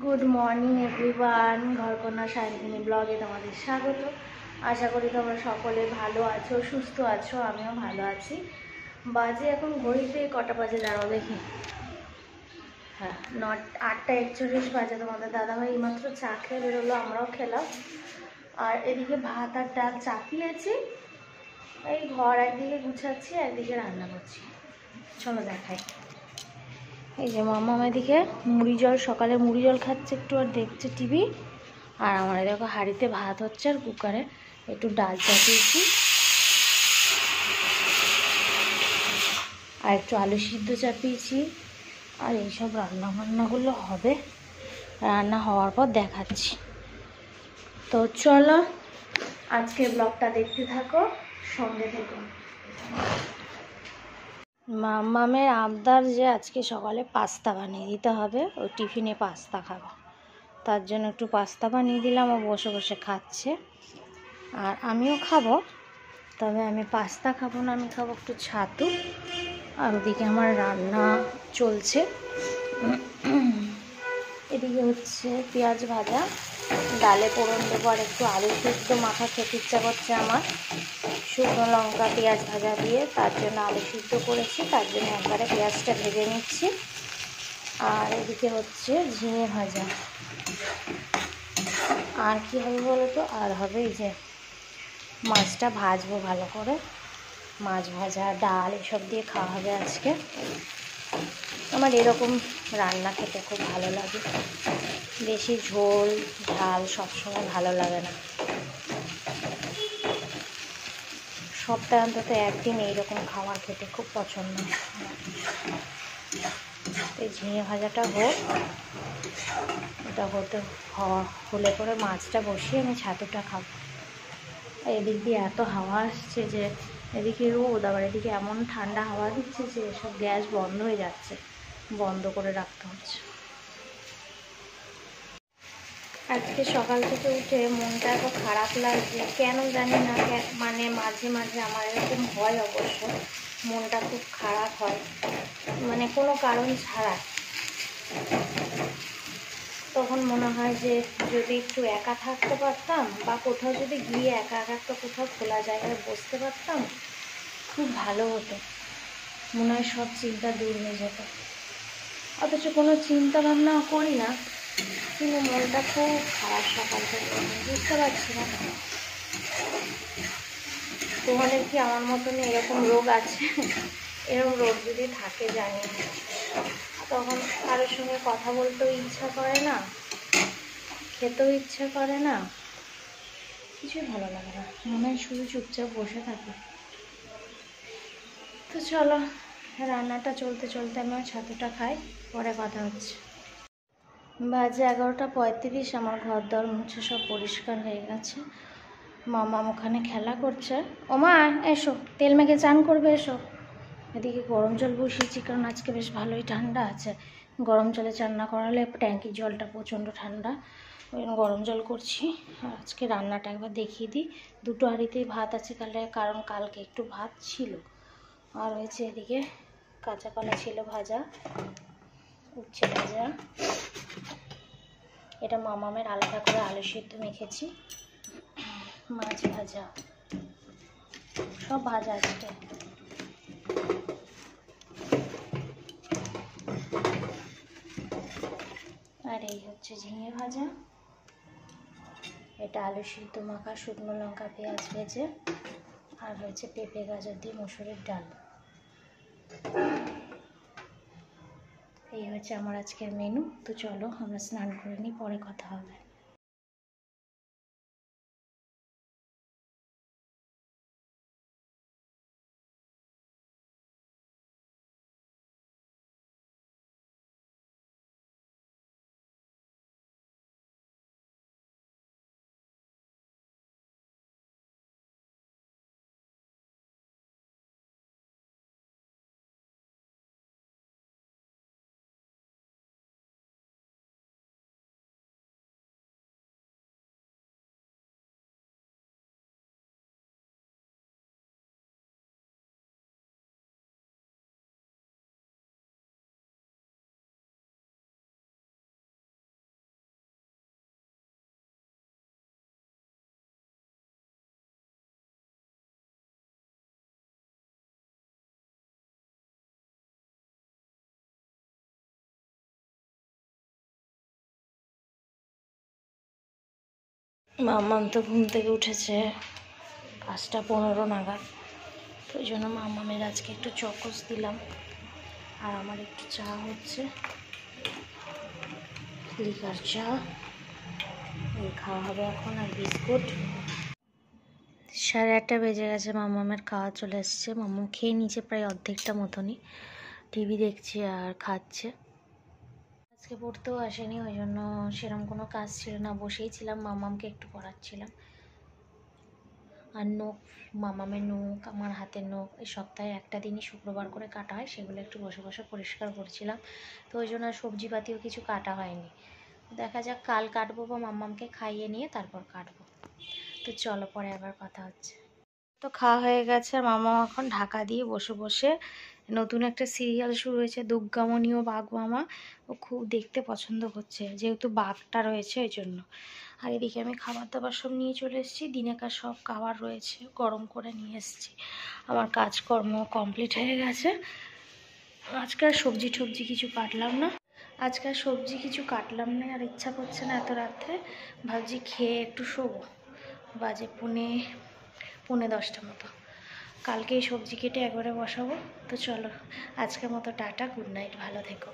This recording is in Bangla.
গুড মর্নিং এভরিওয়ান, ঘরকন্যা সায়ন্তিনী ব্লগে তোমাদের স্বাগত। আশা করি তোমরা সকলে ভালো আছো, সুস্থ আছো। আমিও ভালো আছি। বাজে এখন ঘড়িতে কটা বাজে দাঁড়াও দেখি। হ্যাঁ, 8টা 41 বাজে। তোমাদের দাদাভাই এইমাত্র চা খেয়ে বেরোলো, আমরাও খেলাম। আর এদিকে ভাত আর ডাল চাপিয়েছি, এই ঘর একদিকে গুছাচ্ছি, একদিকে রান্না করছি। চলো দেখাই। এই যে মাম্মাম এদিকে মুড়ি জল, সকালে মুড়ি জল খাচ্ছে একটু, আর দেখছে টিভি। আর আমার দেখো হাঁড়িতে ভাত হচ্ছে, আর কুকারে একটু ডাল চাপিয়েছি, আর একটু আলু সিদ্ধ চাপিয়েছি। আর এইসব রান্নাবান্নাগুলো হবে, রান্না হওয়ার পর দেখাচ্ছি। তো চলো আজকে ব্লগটা দেখতে থাকো, সঙ্গে থেকো। মাম্মামের আবদার যে আজকে সকালে পাস্তা বানিয়ে দিতে হবে, ওই টিফিনে পাস্তা খাবো। তার জন্য একটু পাস্তা বানিয়ে দিলাম, ও বসে বসে খাচ্ছে। আর আমিও খাবো, তবে আমি পাস্তা খাবো না, আমি খাবো একটু ছাতু। আর ওদিকে আমার রান্না চলছে। এদিকে হচ্ছে পেঁয়াজ ভাজা, ডালে ফোড়ন দেবো, আর একটু আলু সিদ্ধ মাখা খেতে ইচ্ছা করছে আমার, শুকনো লঙ্কা পেঁয়াজ ভাজা দিয়ে। তার জন্য আলু সিদ্ধ করেছি, তার জন্য একবারে পেঁয়াজটা ভেজে নিচ্ছি। আর এদিকে হচ্ছে ঝিঙে ভাজা। আর কি হবে বলো তো, আর হবে এই যে মাছটা ভাজবো ভালো করে। মাছ ভাজা, ডাল এসব দিয়ে খাওয়া হবে আজকে। আমার এরকম রান্না খেতে খুব ভালো লাগে। বেশি ঝোল ঝাল সবসময় ভালো লাগে না, সপ্তাহে অন্তত একদিন এইরকম খাবার খেতে খুব পছন্দ। এই ঝিঙে ভাজাটা হোক, এটা হলে করে মাছটা বসিয়ে আমি ছাতুটা খাবো। এদিক দিয়ে এত হাওয়া আসছে যে, এদিকে রোদ, আবার এদিকে এমন ঠান্ডা হাওয়া দিচ্ছে যে সব গ্যাস বন্ধ হয়ে যাচ্ছে, বন্ধ করে রাখতে হচ্ছে। আজকে সকাল থেকে উঠে মনটা এত খারাপ লাগছে, কেন জানি না। মানে মাঝে মাঝে আমার এরকম হয়, অবশ্য মনটা খুব খারাপ হয়, মানে কোনো কারণ ছাড়া। তখন মনে হয় যে যদি একটু একা থাকতে পারতাম, বা কোথাও যদি গিয়ে একা একা একটা কোথাও খোলা জায়গায় বসতে পারতাম, খুব ভালো হতো। মনে হয় সব চিন্তা দূর হয়ে যেত। অথচ কোনো চিন্তা ভাবনাও করি না, কিন্তু মনটা খুব খারাপ সকাল থেকে, বুঝতে পারছি না। তোমাদের কি আমার মতন এরকম রোগ আছে? এরকম রোগ যদি থাকে জানি, তখন কারোর সঙ্গে কথা বলতেও ইচ্ছা করে না, খেতেও ইচ্ছা করে না, কিছুই ভালো লাগে না, মনে হয় শুধু চুপচাপ বসে থাকি। তো চলো, রান্নাটা চলতে চলতে আমি ছাতুটা খাই, পরে কথা হচ্ছে। বাজে 11টা 35, আমার ঘর দর মুছে সব পরিষ্কার হয়ে গেছে। মামাম ওখানে খেলা করছে। ওমা এসো, তেল মেখে চান করবে, এসো। এদিকে গরম জল বসিয়েছি, কারণ আজকে বেশ ভালোই ঠান্ডা আছে। গরম জলে চান না করালে ট্যাঙ্কির জলটা প্রচণ্ড ঠান্ডা, ওই জন্য গরম জল করছি। আর আজকে রান্নাটা একবার দেখিয়ে দিই। দুটো হাঁড়িতেই ভাত আছে, কারণ কালকে একটু ভাত ছিল। আর হয়েছে এদিকে কাঁচা কলা ছিল ভাজা, উচ্ছে ভাজা, এটা মামামের আলাদা করে আলু সিদ্ধ মেখেছি, মাছ ভাজা, সব ভাজা আজকে। আর এই হচ্ছে ঝিঙে ভাজা, এটা আলু সিদ্ধ মাখা, শুকনো লঙ্কা পেঁয়াজ ভেজে, আর হয়েছে পেঁপে গাজর দিয়ে মসুরের ডাল। এই হচ্ছে আমার আজকের মেনু। তো চলো আমরা স্নান করে নিই, পরে কথা হবে। মাম্মাম তো ঘুম থেকে উঠেছে 5:15 নাগাদ, তো ওই জন্য মাম্মামের আজকে একটু চকোস দিলাম। আর আমার একটু চা হচ্ছে, লিকার চা, এই খাওয়া হবে এখন, আর বিস্কুট। 8:30 বেজে গেছে, মাম্মামের খাওয়া চলে এসছে। মাম্মাম খেয়ে নিয়েছে প্রায় অর্ধেকটা মতনই, টিভি দেখছে আর খাচ্ছে। আজকে পড়তেও আসেনি, ওই জন্য সেরকম কোনো কাজ ছিল না, বসেই ছিলাম, মাম্মামকে একটু পড়াচ্ছিলাম। আর নখ, মামামের নখ, আমার হাতের নখ এই সপ্তাহে একটা দিনই শুক্রবার করে কাটা হয়, সেগুলো একটু বসে বসে পরিষ্কার করছিলাম। তো ওই জন্য আর সবজিপাতিও কিছু কাটা হয়নি। দেখা যাক কাল কাটবো, বা মাম্মামকে খাইয়ে নিয়ে তারপর কাটবো। তো চলো পরে আবার কথা হচ্ছে। তো খাওয়া হয়ে গেছে, আর মামা এখন ঢাকা দিয়ে বসে বসে নতুন একটা সিরিয়াল শুরু হয়েছে, দুর্গামণি ও বাঘ মামা। ও খুব দেখতে পছন্দ করছে, যেহেতু বাঘটা রয়েছে ওই জন্য। আর এদিকে আমি খাবার দাবার সব নিয়ে চলে এসেছি, দিনেকার সব খাবার রয়েছে, গরম করে নিয়ে এসেছি। আমার কাজকর্ম কমপ্লিট হয়ে গেছে। আজকে আর সবজি টবজি কিছু কাটলাম না, আর ইচ্ছা করছে না এত রাত্রে। ভাবছি খেয়ে একটু শোবো। বাজে 10:30 মতো। কালকেই সবজি কেটে একবারে বসাবো। তো চলো, আজকের মতো টাটা, গুড নাইট, ভালো থেকো।